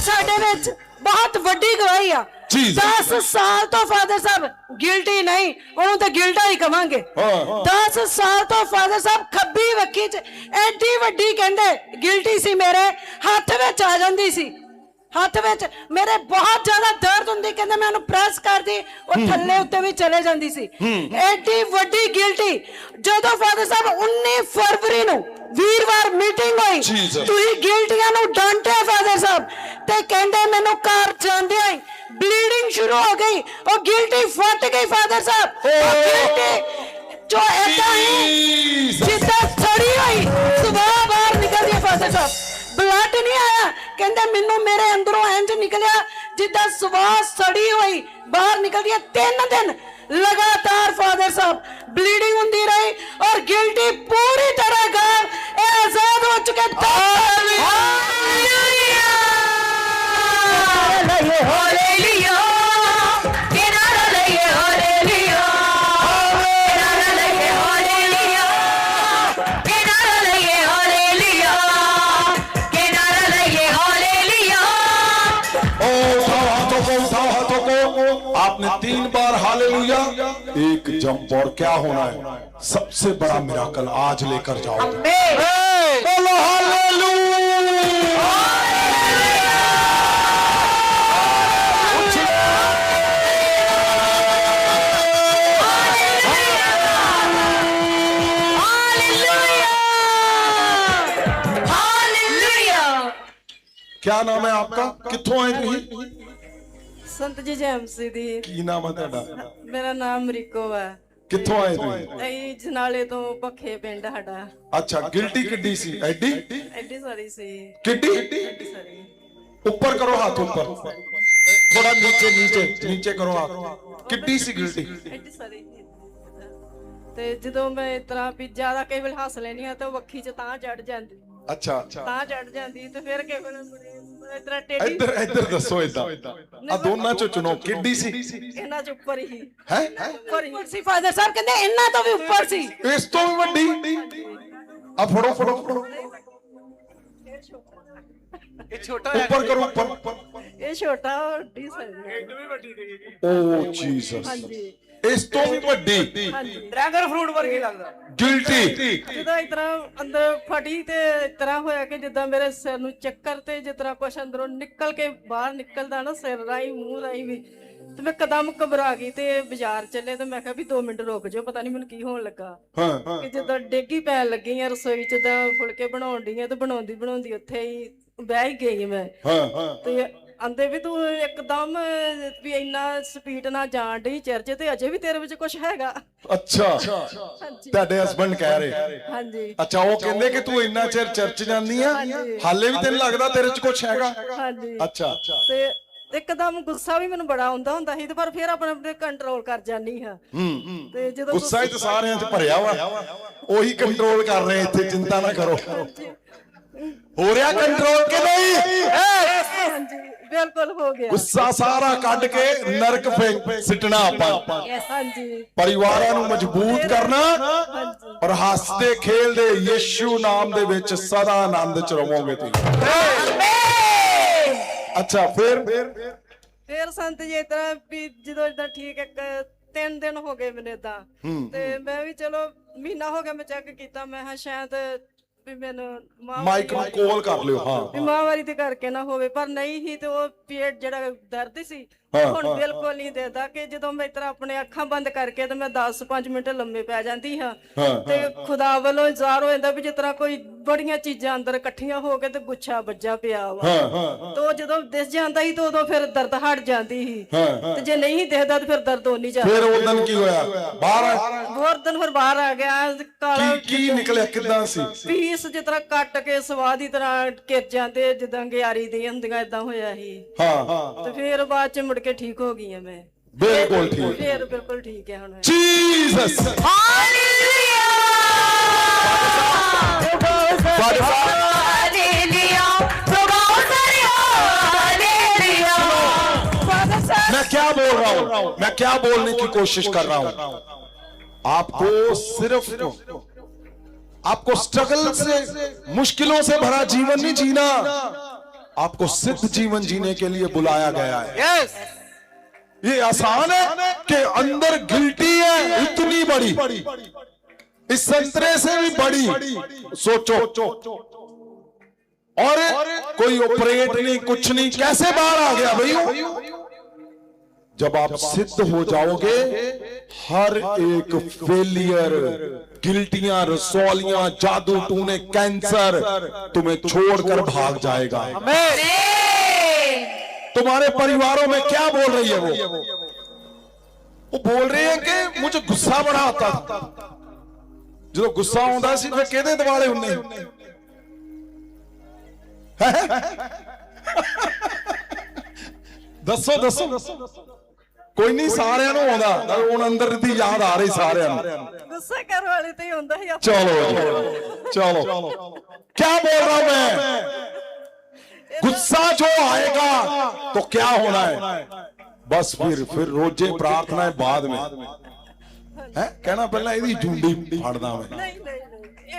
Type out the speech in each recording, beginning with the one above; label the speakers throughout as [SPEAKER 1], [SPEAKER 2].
[SPEAKER 1] ਸਾਡੇ ਵਿੱਚ ਬਹੁਤ ਵੱਡੀ ਗਵਾਹੀ ਆ। 10 ਸਾਲ ਤੋਂ ਫਾਦਰ ਸਾਹਿਬ ਗਿਲਟੀ ਨਹੀਂ, ਉਹਨੂੰ ਤਾਂ ਗਿਲਟਾ ਹੀ ਕਵਾਂਗੇ। 10 ਸਾਲ ਤੋਂ ਫਾਦਰ ਸਾਹਿਬ ਖੱਬੀ ਵੱਖੀ ਚ ਐਡੀ ਵੱਡੀ ਕਹਿੰਦੇ ਗਿਲਟੀ ਸੀ, ਮੇਰੇ ਹੱਥ ਵਿੱਚ ਆ ਜਾਂਦੀ ਸੀ। ਹੱਥ ਵਿੱਚ ਮੇਰੇ ਬਹੁਤ ਜ਼ਿਆਦਾ ਦਰਦ ਹੁੰਦੀ, ਕਹਿੰਦੇ ਮੈਂ ਉਹਨੂੰ ਪ੍ਰੈਸ ਕਰਦੀ, ਉਹ ਥੱਲੇ ਉੱਤੇ ਵੀ ਚਲੇ ਜਾਂਦੀ ਸੀ। ਐਡੀ ਵੱਡੀ ਗਿਲਟੀ। ਜਦੋਂ ਫਾਦਰ ਸਾਹਿਬ 19 ਫਰਵਰੀ ਨੂੰ ਵੀਰਵਾਰ ਮੀਟਿੰਗ ਹੋਈ, ਤੁਸੀਂ ਗਿਲਟੀਆਂ ਨੂੰ ਡਾਂਟਿਆ ਫਾਦਰ ਸਾਹਿਬ, ਤੇ ਕਹਿੰਦੇ ਮੈਨੂੰ ਘਰ ਜਾਂਦਿਆਂ ਹੀ ਬਲੀਡਿੰਗ ਸ਼ੁਰੂ ਹੋ ਗਈ, ਉਹ ਗਿਲਟੀ ਫਟ ਗਈ ਫਾਦਰ ਸਾਹਿਬ। ਉਹ ਗਿਲਟੀ ਜੋ ਏਦਾਂ ਹੀ ਜਿੱਦਾਂ ਸੜੀ ਹੋਈ ਸੁਬਾਹ ਬਾਹਰ ਨਿਕਲਦੀ ਹੈ ਫਾਦਰ ਸਾਹਿਬ, ਬਲੱਡ ਨਹੀਂ ਆਇਆ, ਕਹਿੰਦੇ ਮੈਨੂੰ ਮੇਰੇ ਅੰਦਰੋਂ ਇੰਜ ਨਿਕਲਿਆ ਜਿੱਦਾਂ ਸੁਬਾਹ ਸੜੀ ਹੋਈ ਬਾਹਰ ਨਿਕਲਦੀ ਹੈ। 3 ਦਿਨ लगातार फादर साहब ब्लीडिंग होती रही और गिल्टी पूरी तरह गायब, आजाद हो चुके।
[SPEAKER 2] आपने 3 बार हालेलुया, 1 जंप, और क्या होना है? सबसे बड़ा मिराकल आज लेकर जाओ। बोलो हालेलुया। क्या नाम है आपका? कित्थों आए तुसीं?
[SPEAKER 1] संत जी जैमसी दी।
[SPEAKER 2] की नाम है तुहाडा?
[SPEAKER 1] मेरा नाम मरीको है।
[SPEAKER 2] कित्थों आए तुसीं?
[SPEAKER 1] अई जनाले तो पखे पिंड साडा।
[SPEAKER 2] अच्छा, गिल्टी किड्डी सी? एडी
[SPEAKER 1] एडी सारी सी।
[SPEAKER 2] किड्डी?
[SPEAKER 1] एडी सारी।
[SPEAKER 2] ऊपर करो हाथ, ऊपर थोड़ा नीचे नीचे नीचे करो हाथ। किड्डी सी गिल्टी?
[SPEAKER 1] एडी सारी। ते जदों मैं इतना भी ज्यादा कई वेल हस लेनी है तो वक्खी च तां चढ़ जांदी।
[SPEAKER 2] अच्छा,
[SPEAKER 1] तां चढ़ जांदी ते फिर कई वेल इतना टेढ़ी।
[SPEAKER 2] इधर इधर दसो इदा आ दोना चो चुनो। किड्डी सी?
[SPEAKER 1] इन्ना च ऊपर ही
[SPEAKER 2] है,
[SPEAKER 1] ऊपर ही सी। फादर साहब कहंदे इन्ना तो भी ऊपर सी,
[SPEAKER 2] इस तो भी वड्डी। आ फड़ो फड़ो फड़ो,
[SPEAKER 3] ये छोटा
[SPEAKER 2] ऊपर करो, ऊपर।
[SPEAKER 1] ये छोटा और डी साइज।
[SPEAKER 2] ओ जीसस।
[SPEAKER 1] हां जी,
[SPEAKER 2] इस तो भी वड्डी।
[SPEAKER 1] हां जी।
[SPEAKER 3] ड्रैगन फ्रूट वर्गी लगदा।
[SPEAKER 2] गिल्टी
[SPEAKER 1] ਜਦੋਂ ਇਤਰਾ ਅੰਦਰ ਫਟੀ ਤੇ ਇਤਰਾ ਹੋਇਆ ਕਿ ਜਿੱਦਾਂ ਮੇਰੇ ਸਿਰ ਨੂੰ ਚੱਕਰ ਤੇ ਜਿਤਨਾ ਕੁਛ ਅੰਦਰੋਂ ਨਿਕਲ ਕੇ ਬਾਹਰ ਨਿਕਲਦਾ ਨਾ, ਸਿਰ ਰਾਹੀਂ ਮੂੰਹ ਰਾਹੀਂ ਵੀ, ਤੇ ਮੈਂ ਕਦਮ ਘਬਰਾ ਗਈ ਤੇ ਬਾਜ਼ਾਰ ਚੱਲੇ ਤੇ ਮੈਂ ਕਿਹਾ ਵੀ 2 ਮਿੰਟ ਰੁਕ ਜਾਓ, ਪਤਾ ਨਹੀਂ ਮੈਨੂੰ ਕੀ ਹੋਣ ਲੱਗਾ।
[SPEAKER 2] ਹਾਂ,
[SPEAKER 1] ਕਿ ਜਦੋਂ ਡੇਗੀ ਪੈਣ ਲੱਗੀ ਆ ਰਸੋਈ ਚ ਤਾਂ ਫੁਲਕੇ ਬਣਾਉਣ ਡਈ ਆ ਤੇ ਬਣਾਉਂਦੀ ਬਣਾਉਂਦੀ ਉੱਥੇ ਹੀ ਬਹਿ ਹੀ ਗਈ ਮੈਂ।
[SPEAKER 2] ਹਾਂ,
[SPEAKER 1] ਤੇ ਆਂਦੇ ਵੀ ਤੂੰ ਇੱਕਦਮ ਵੀ ਇੰਨਾ ਸਪੀਡ ਨਾਲ ਜਾਣ ਡਈ ਚਰਚ ਤੇ ਅਜੇ ਵੀ ਤੇਰੇ ਵਿੱਚ ਕੁਝ ਹੈਗਾ।
[SPEAKER 2] ਅੱਛਾ,
[SPEAKER 1] ਹਾਂਜੀ
[SPEAKER 2] ਤੁਹਾਡੇ ਹਸਬੰਡ ਕਹਿ ਰਹੇ?
[SPEAKER 1] ਹਾਂਜੀ
[SPEAKER 2] ਅੱਛਾ, ਉਹ ਕਹਿੰਦੇ ਕਿ ਤੂੰ ਇੰਨਾ ਚਿਰ ਚਰਚ ਜਾਂਦੀ ਆ, ਹਾਲੇ ਵੀ ਤੈਨੂੰ ਲੱਗਦਾ ਤੇਰੇ 'ਚ ਕੁਝ ਹੈਗਾ?
[SPEAKER 1] ਹਾਂਜੀ।
[SPEAKER 2] ਅੱਛਾ,
[SPEAKER 1] ਤੇ ਇੱਕਦਮ ਗੁੱਸਾ ਵੀ ਮੈਨੂੰ ਬੜਾ ਆਉਂਦਾ ਹੁੰਦਾ ਸੀ, ਤੇ ਪਰ ਫਿਰ ਆਪਣੇ ਕੰਟਰੋਲ ਕਰ ਜਾਂਦੀ ਹਾਂ। ਤੇ ਜਦੋਂ
[SPEAKER 2] ਗੁੱਸਾ ਹੀ ਤਾਂ ਸਾਰਿਆਂ 'ਚ ਭਰਿਆ ਵਾ, ਉਹੀ ਕੰਟਰੋਲ ਕਰ ਰਹੇ ਇੱਥੇ, ਚਿੰਤਾ ਨਾ ਕਰੋ। ਹੋ ਰਿਹਾ ਕੰਟਰੋਲ ਕਿ ਨਹੀਂ?
[SPEAKER 1] ਹਾਂਜੀ ਬਿਲਕੁਲ ਹੋ ਗਿਆ।
[SPEAKER 2] ਗੁੱਸਾ ਸਾਰਾ ਕੱਢ ਕੇ ਨਰਕ ਫੇਂਕ ਸਿੱਟਣਾ ਆਪਾਂ।
[SPEAKER 1] ਹਾਂਜੀ
[SPEAKER 2] ਪਰਿਵਾਰਾਂ ਨੂੰ ਮਜ਼ਬੂਤ ਕਰਨਾ,
[SPEAKER 1] ਹਾਂਜੀ
[SPEAKER 2] ਔਰ ਹੱਸਦੇ ਖੇਲਦੇ ਯਿਸੂ ਨਾਮ ਦੇ ਵਿੱਚ ਸਦਾ ਆਨੰਦ ਚ ਰਹੋਗੇ ਤੁਸੀਂ। ਅੱਛਾ, ਫਿਰ
[SPEAKER 1] ਸੰਤ ਜੀ ਇਤਨਾ ਵੀ ਜਦੋਂ ਇਦਾਂ ਠੀਕ ਇੱਕ 3 ਦਿਨ ਹੋ ਗਏ ਮੈਨੂੰ ਏਦਾਂ, ਤੇ ਮੈਂ ਵੀ ਚਲੋ ਮਹੀਨਾ ਹੋ ਗਿਆ ਮੈਂ ਚੈੱਕ ਕੀਤਾ, ਮੈਂ ਹਾਂ ਸ਼ਾਇਦ ਵੀ ਮੈਨੂੰ
[SPEAKER 2] ਮਾਈਕ ਨੂੰ ਕੋਲ ਕਰ ਲਿਓ। ਹਾਂ,
[SPEAKER 1] ਬਿਮਾਰੀ ਦੇ ਕਰਕੇ ਨਾ ਹੋਵੇ, ਪਰ ਨਹੀਂ ਹੀ। ਤੇ ਉਹ ਪੇਟ ਜਿਹੜਾ ਦਰਦ ਸੀ ਹੁਣ ਬਿਲਕੁਲ ਨਹੀਂ ਦੇਦਾ, ਕਿ ਜਦੋਂ ਮੈਂ ਇਤਰਾ ਆਪਣੇ ਅੱਖਾਂ ਬੰਦ ਕਰਕੇ ਤੇ ਮੈਂ 10-5 ਮਿੰਟ ਲੰਮੇ ਪੈ ਜਾਂਦੀ ਹਾਂ, ਤੇ ਖੁਦਾ ਵੱਲੋਂ ਜ਼ਾਹਰ ਹੋ ਜਾਂਦਾ ਵੀ ਜਿਸ ਤਰ੍ਹਾਂ ਕੋਈ ਬੜੀਆਂ ਚੀਜ਼ਾਂ ਅੰਦਰ ਇਕੱਠੀਆਂ ਹੋ ਕੇ ਤੇ ਗੁੱਛਾ ਵੱਜਾ ਪਿਆ ਵਾ। ਤੇ ਉਹ ਜਦੋਂ ਦਿਸ ਜਾਂਦਾ ਸੀ ਤੇ ਉਦੋਂ ਫਿਰ ਦਰਦ ਹਟ ਜਾਂਦੀ ਸੀ, ਤੇ ਜੇ ਨਹੀਂ ਦਿਖਦਾ ਤੇ ਫਿਰ ਦਰਦ ਹੋਣੀ ਜਾਂਦਾ।
[SPEAKER 2] ਫਿਰ ਉਹ ਦਿਨ ਕੀ ਹੋਇਆ? ਬਾਹਰ
[SPEAKER 1] ਹੋਰ ਦਿਨ ਫਿਰ ਬਾਹਰ ਆ ਗਿਆ, ਕਾਲਾ
[SPEAKER 2] ਕੀ ਨਿਕਲਿਆ? ਕਿੱਦਾਂ ਸੀ?
[SPEAKER 1] ਪੀਸ ਜਿਸ ਤਰ੍ਹਾਂ ਕੱਟ ਕੇ ਸਵਾਦ ਦੀ ਤਰ੍ਹਾਂ ਘਿਰ ਜਾਂਦੇ, ਜਿੱਦਾਂ ਗਿਆਰੀ ਦੀ ਹੁੰਦੀਆਂ, ਏਦਾਂ ਹੋਇਆ ਸੀ।
[SPEAKER 2] ਹਾਂ,
[SPEAKER 1] ਤੇ ਫਿਰ ਬਾਅਦ ਚ ਮੁੜ ਕੇ ਠੀਕ ਹੋ ਗਈ ਆ ਮੈਂ।
[SPEAKER 2] ਬਿਲਕੁਲ ਠੀਕ।
[SPEAKER 1] ਫਿਰ ਬਿਲਕੁਲ ਠੀਕ ਹੈ ਹੁਣ।
[SPEAKER 2] ਜੀਸਸ
[SPEAKER 1] ਹਾਲੇਲੂਇਆ
[SPEAKER 2] मैं क्या बोलने की कोशिश कर रहा हूं? आपको सिर्फ आपको स्ट्रगल से, मुश्किलों से भरा जीवन नहीं जीना, आपको सिद्ध जीवन जीने के लिए बुलाया गया है।
[SPEAKER 3] यस
[SPEAKER 2] ये आसान है कि अंदर गिल्टी है इतनी बड़ी, इस संतरे से भी बड़ी, सोचो, और कोई ऑपरेट नहीं, कुछ नहीं, कैसे बाहर आ गया भाई? जब आप सिद्ध हो जाओगे, हर एक फेलियर, गिल्टियां, रसौलियां, जादू टूने, कैंसर तुम्हें छोड़कर भाग जाएगा। तुम्हारे परिवारों में क्या बोल रही है वो बोल रही है कि मुझे गुस्सा बड़ा आता था, जो गुस्सा आता सी फिर कहते दिवाले उन्हें दसो कोई नहीं, सारिਆਂ ਨੂੰ ਆਉਂਦਾ ਹੁਣ ਅੰਦਰ ਦੀ ਯਾਦ ਆ ਰਹੀ ਸਾਰਿਆਂ ਨੂੰ।
[SPEAKER 1] गुस्सा कर वाले तो ही होता है।
[SPEAKER 2] चलो क्या बोल रहा हूं मैं? गुस्सा जो आएगा तो क्या होना है? बस फिर रोजे प्रार्थनाएं बाद में है कहना, पहला यदि झुंडी फाड़दा मैं।
[SPEAKER 1] नहीं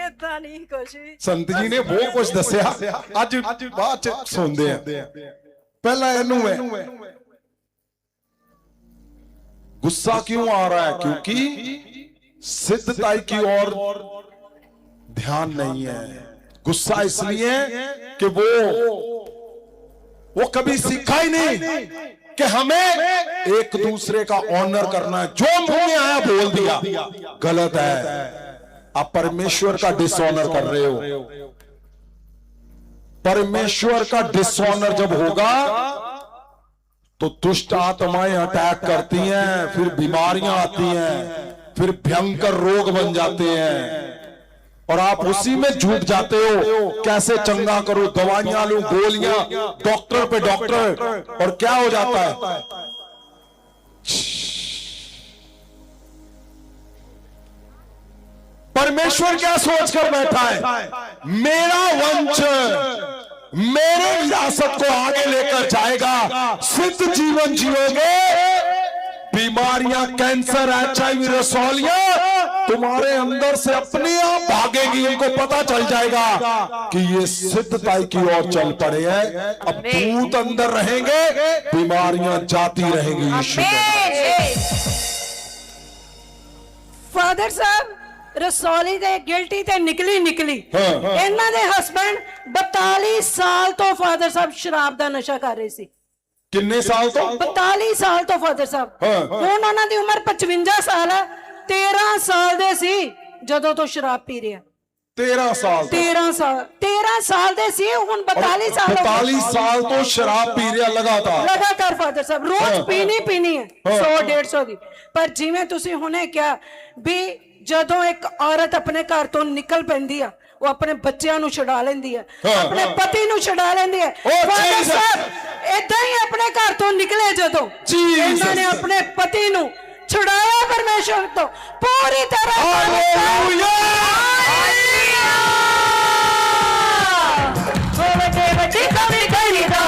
[SPEAKER 1] इतना नहीं कुछ भी।
[SPEAKER 2] संत जी ने वो कुछ दसिया, अज बाद च सुनते हैं। पहला इनू है गुस्सा क्यों आ रहा है? क्योंकि सिद्धताई की ओर ध्यान नहीं है। गुस्सा इसलिए कि वो कभी सीखा ही नहीं कि हमें एक दूसरे का ऑनर करना है। जो मुंह में आया बोल दिया, गलत है। आप परमेश्वर का डिसऑनर कर रहे हो। परमेश्वर का डिसऑनर जब होगा तो दुष्ट आत्माएं अटैक करती हैं, फिर बीमारियां आती हैं, फिर भयंकर रोग बन जाते हैं और आप उसी में झूठ जाते हो। कैसे चंगा करो, दवाइयां लूं, गोलियां, डॉक्टर पे डॉक्टर, और क्या हो जाता है? परमेश्वर क्या सोचकर बैठा है? मेरा वंश मेरे विरासत को आगे लेकर जाएगा। सिद्ध जीवन जियोगे, बीमारियां, कैंसर, HIV, रसौलियां तुम्हारे अंदर से अपने आप भागेगी। इनको पता चल जाएगा कि ये सिद्धताई की ओर चल पड़े हैं। अब भूत अंदर रहेंगे, बीमारियां जाती रहेंगी। यीशु
[SPEAKER 1] फादर साहब रसौली दे गिल्टी ते निकली इन्हां दे हस्बैंड 42 साल तो फादर साहब शराब दा नशा कर रहे सी।
[SPEAKER 2] किन्ने साल तो?
[SPEAKER 1] 42 साल तो फादर साहब। हुण उन्हां दी उम्र 55 साल है। 13 साल दे सी जदों तो शराब पी रहे।
[SPEAKER 2] 13 साल दे सी, हुण 42 साल तो शराब पी रहा लगातार
[SPEAKER 1] फादर साहब। रोज पीनी है 100-150 दी। पर जिवें तुसीं हुणे क्या भी ਜਦੋਂ ਇੱਕ औरत अपने घर तो निकल पैंदी है, वो अपने बच्चों ਨੂੰ ਛੁਡਾ ਲੈਂਦੀ है, अपने पति ਨੂੰ ਛੁਡਾ ਲੈਂਦੀ है। फादर साहब इदां ही अपने घर तो निकले ਜਦੋਂ ਇਹਨਾਂ ਨੇ अपने पति ਨੂੰ ਛੁਡਾਇਆ परमेश्वर तो पूरी तरह। हालेलुया बड़ी कवि कविता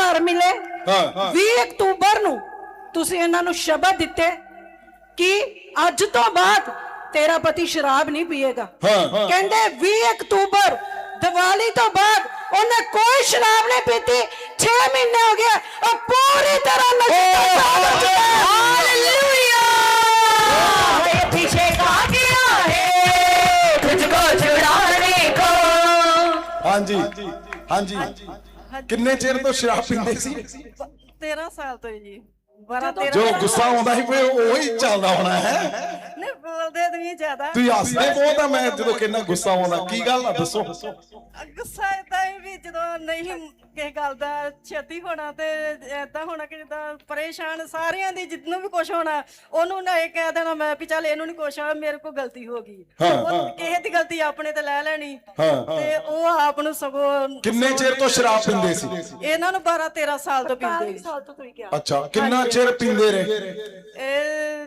[SPEAKER 1] घर मिले 20 अक्तूबर ਨੂੰ ਤੁਸੀਂ ਇਹਨਾਂ ਨੂੰ ਸ਼ਬਦ ਦਿੱਤੇ ਕਿ ਅੱਜ ਤੋਂ ਬਾਅਦ ਤੇਰਾ ਪਤੀ ਸ਼ਰਾਬ ਨਹੀਂ ਪੀਏਗਾ। ਕਹਿੰਦੇ 20 ਅਕਤੂਬਰ ਦੀਵਾਲੀ ਤੋਂ ਬਾਅਦ ਉਹਨੇ ਕੋਈ ਸ਼ਰਾਬ ਨਹੀਂ ਪੀਤੀ। 6 ਮਹੀਨੇ ਹੋ ਗਏ ਉਹ ਪੂਰੀ ਤਰ੍ਹਾਂ ਨਸ਼ੇ ਹਾਲੇਲੂਇਆ अभिषेक आ गया है तुझको छुड़ाने को।
[SPEAKER 2] हाँ जी किन्ने चेर तो शराब पींदे सी?
[SPEAKER 1] 13 साल तो जी।
[SPEAKER 2] जो गुस्सा आਉਂਦਾ ਸੀ ਫਿਰ ਉਹੀ ਚੱਲਦਾ ਹੋਣਾ ਹੈ।
[SPEAKER 1] ਨਹੀਂ ਬੋਲਦੇ ਤੁਸੀਂ ਜ਼ਿਆਦਾ।
[SPEAKER 2] ਤੁਸੀਂ ਹੱਸਦੇ ਬਹੁਤ ਆ। ਮੈਂ ਜਦੋਂ ਕਿੰਨਾ ਗੁੱਸਾ ਆਉਂਦਾ ਕੀ ਗੱਲ ਆ ਦੱਸੋ।
[SPEAKER 1] ਗੁੱਸਾ ਇਦਾਂ ਹੀ ਵੀ ਜਦੋਂ ਨਹੀਂ ਕਿਸੇ ਗੱਲ ਦਾ ਛੇਤੀ ਹੋਣਾ ਤੇ ਇਦਾਂ ਹੋਣਾ ਕਿ ਜਿੱਦਾਂ ਪਰੇਸ਼ਾਨ ਸਾਰਿਆਂ ਦੀ ਜਿੱਦਨੂੰ ਵੀ ਕੁਝ ਹੋਣਾ ਉਹਨੂੰ ਨਾ ਇਹ ਕਹਿ ਦੇਣਾ ਮੈਂ ਵੀ ਚੱਲ ਇਹਨੂੰ ਨਹੀਂ ਕੁਛ ਹੋਇਆ ਮੇਰੇ ਕੋਲ ਗਲਤੀ ਹੋ ਗਈ। ਕਿਸੇ ਦੀ ਗਲਤੀ ਆਪਣੇ ਤੇ ਲੈ ਲੈਣੀ ਤੇ ਉਹ ਆਪ ਨੂੰ ਸਗੋਂ।
[SPEAKER 2] ਕਿੰਨੇ ਚਿਰ ਤੋਂ ਸ਼ਰਾਬ ਪੀਂਦੇ ਸੀ?
[SPEAKER 1] ਇਹਨਾਂ ਨੂੰ 12-13 ਸਾਲ ਤੋਂ ਪੀਂਦੇ ਸੀ।
[SPEAKER 2] ਅੱਛਾ ਕਿੰਨਾ ਚਿਰ ਪੀਂਦੇ ਰਹੇ?
[SPEAKER 1] ਇਹ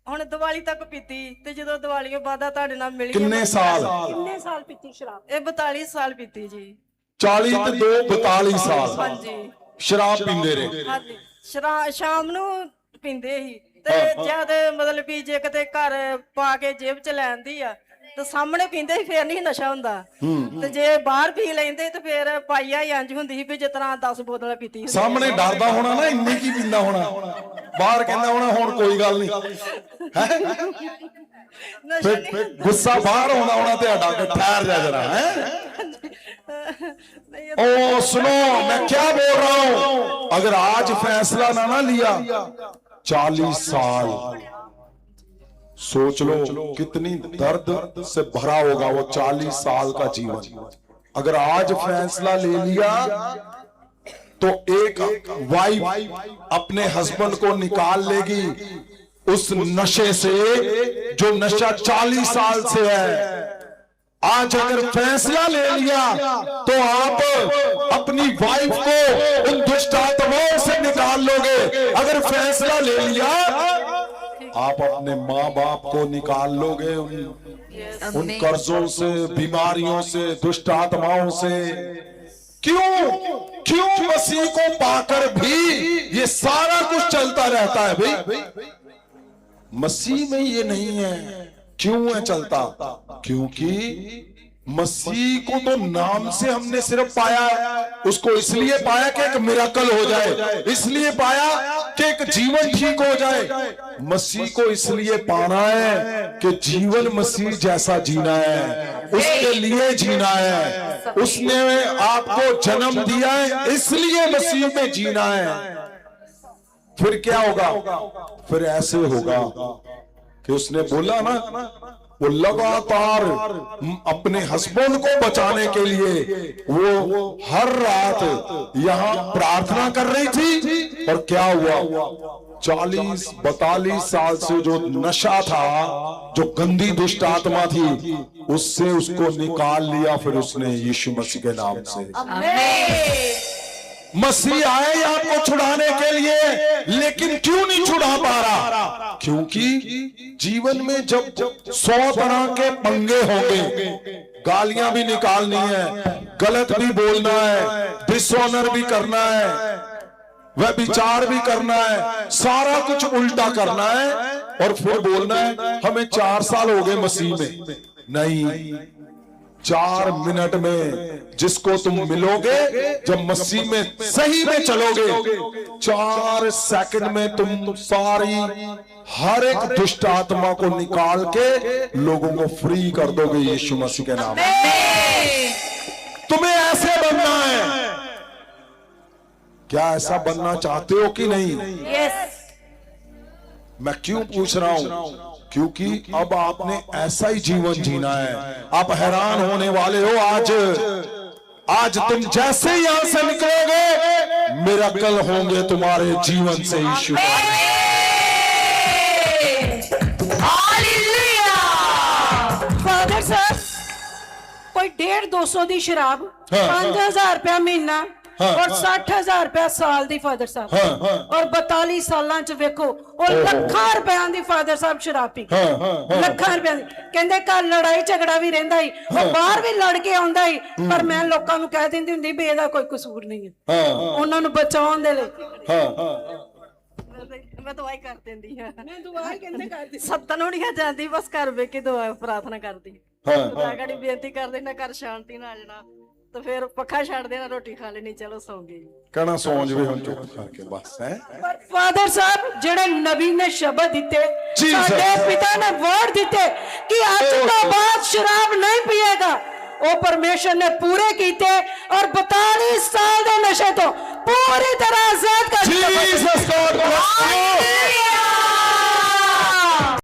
[SPEAKER 1] ਹੁਣ ਦੀਵਾਲੀ ਤੱਕ ਪੀਤੀ ਤੇ ਜਦੋਂ ਦੀਵਾਲੀੋਂ ਬਾਅਦ ਤੁਹਾਡੇ ਨਾਲ ਮਿਲ ਗਈ।
[SPEAKER 2] ਕਿੰਨੇ ਸਾਲ
[SPEAKER 1] ਪੀਤੀ ਸ਼ਰਾਬ? ਇਹ 42 ਸਾਲ ਪੀਤੀ ਜੀ।
[SPEAKER 2] 40 ਤੇ 2 42 ਸਾਲ
[SPEAKER 1] ਹਾਂਜੀ
[SPEAKER 2] ਸ਼ਰਾਬ ਪੀਂਦੇ ਰਹੇ।
[SPEAKER 1] ਹਾਂਜੀ ਸ਼ਾਮ ਨੂੰ ਪੀਂਦੇ ਸੀ
[SPEAKER 4] ਤੇ ਜਦ ਮਤਲਬ ਵੀ ਜੇ ਕਿਤੇ ਘਰ ਪਾ ਕੇ ਜੇਬ ਚ ਲੈਂਦੀ ਆ ਤੇ ਸਾਹਮਣੇ ਪੀਂਦੇ ਸੀ ਫੇਰ ਨਹੀਂ ਨਸ਼ਾ ਹੁੰਦਾ ਤੇ ਜੇ ਬਾਹਰ ਪੀ ਲੈਂਦੇ ਤੇ ਫੇਰ ਪਾਈਆ ਹੀ ਇੰਜ ਹੁੰਦੀ ਸੀ ਵੀ ਜਿਤਨਾ 10 ਬੋਤਲਾਂ ਪੀਤੀ ਹੁੰਦੀ।
[SPEAKER 2] ਸਾਹਮਣੇ ਡਰਦਾ ਹੋਣਾ ਨਾ, ਇੰਨੀ ਕੀ ਪੀਂਦਾ ਹੋਣਾ, ਬਾਹਰ ਕਹਿੰਦਾ ਹੋਣਾ ਹੁਣ ਕੋਈ ਗੱਲ ਨਹੀਂ
[SPEAKER 4] ਨਸ਼ਾ ਨਹੀਂ
[SPEAKER 2] ਫਿਰ ਗੁੱਸਾ ਬਾਹਰ ਹੋਣਾ ਹੋਣਾ ਤੁਹਾਡਾ ਕਿ ਠਹਿਰ ਜਾ ਜਰਾ है
[SPEAKER 4] ਨਹੀਂ
[SPEAKER 2] ओ सुनो मैं क्या बोल रहा हूं, अगर आज फैसला ना लिया 40 साल सोच लो कितनी दर्द से भरा होगा वो 40 साल का जीवन। अगर आज फैसला ले लिया तो एक वाइफ अपने हस्बैंड को निकाल लेगी उस नशे से जो नशा 40 साल से है। आज अगर फैसला ले लिया तो आप अपनी वाइफ को उन दुष्ट आत्माओं से निकाल लोगे। अगर फैसला ले लिया आप अपने माँ बाप को निकाल लोगे उन कर्जों से, बीमारियों से, दुष्ट आत्माओं से। क्यों मसीह को पाकर भी ये सारा कुछ चलता रहता है भाई? मसीह में ये नहीं है। क्यों है चलता? क्योंकि मसीह को तो नाम से हमने सिर्फ पाया है, उसको इसलिए पाया कि एक मिरेकल हो जाए, इसलिए पाया कि एक जीवन ठीक हो जाए। मसीह को इसलिए पाना है कि जीवन मसीह जैसा जीना है, उसके लिए जीना है। उसने आपको जन्म दिया है इसलिए मसीह में जीना है। फिर क्या होगा? फिर ऐसे होगा कि उसने बोला ना, वो लगातार अपने हस्बैंड को बचाने के लिए वो हर रात यहां प्रार्थना कर रही थी। और क्या हुआ? 40-42 साल से जो नशा था, जो गंदी दुष्ट आत्मा थी, उससे उसको निकाल लिया। फिर उसने यीशु मसीह के नाम से। मसीह आए आपको छुड़ाने के लिए, लेकिन क्यों नहीं छुड़ा पा रहा? क्योंकि जीवन में जब 100 तरह के पंगे होंगे, गालियां भी निकालनी है, गलत भी बोलना है, डिसऑनर भी करना है, वह विचार भी करना है, सारा कुछ उल्टा करना है, और फिर बोलना है हमें 4 साल हो गए मसीह में। नहीं, 4 मिनट में जिसको तुम मिलोगे, जब मसीह में सही में चलोगे, 4 सेकंड में तुम सारी हर एक दुष्ट आत्मा को निकाल के लोगों को फ्री कर दोगे यीशु मसीह के नाम में। तुम्हें ऐसे बनना है। क्या ऐसा बनना चाहते हो कि नहीं?
[SPEAKER 4] यस।
[SPEAKER 2] मैं क्यों पूछ रहा हूं? क्योंकि अब आपने ऐसा ही जीवन जीना है। आप हैरान होने वाले हो। आज तुम जैसे ही यहां से निकलोगे, मिरेकल होंगे तुम्हारे जीवन से यीशु।
[SPEAKER 1] फादर साहब, कोई 150-200 दी शराब, 5000 रुपया महीना और 60,000 रुपया साल दी फादर साहब, और 42 सालां च वेखो और ਲੱਖਾਂ रुपया दी फादर साहब शराब पी ਲੱਖਾਂ रुपया दी। कहंदे घर लड़ाई झगड़ा भी रहिंदा ही, और बाहर भी लड़ के आउंदा ही, पर मैं लोकां नूं कह दिंदी हुंदी भी ਇਹਦਾ कोई कसूर नहीं है। ਉਹਨਾਂ ਨੂੰ ਬਚਾਉਣ ਦੇ ਲਈ
[SPEAKER 4] ਮੈਂ ਦਵਾਈ ਕਰ ਦਿੰਦੀ ਹਾਂ।
[SPEAKER 1] मैं दुआ ही कहंदे करदी
[SPEAKER 4] ਸੱਤਨ ਹੋਣੀਆਂ ਜਾਂਦੀ, ਬਸ ਘਰ ਵੇਖ ਕੇ ਦੁਆ ਪ੍ਰਾਰਥਨਾ ਕਰਦੀ। ਖੁਦਾ ਗਾੜੀ ਬੇਨਤੀ ਕਰਦੇ ਨਾ, ਘਰ ਸ਼ਾਂਤੀ ਨਾਲ ਆ ਜਾਣਾ, ਤੇ ਫਿਰ ਪੱਖਾ ਛੱਡ ਦੇਣਾ, ਰੋਟੀ ਖਾ ਲੈਣੀ, ਚਲੋ ਸੌਂ ਗਏ।
[SPEAKER 2] कहना सो जवे हम चुप करके बस है।
[SPEAKER 1] पर फादर साहब जेड़े नबी ने शब्द दिते, साडे पिता ने वर्ड दिते कि आज तो बाद शराब नहीं पिएगा, वो परमेश्वर ने पूरे कीते और 42 साल दे नशे तो पूरी तरह आजाद कर दिया।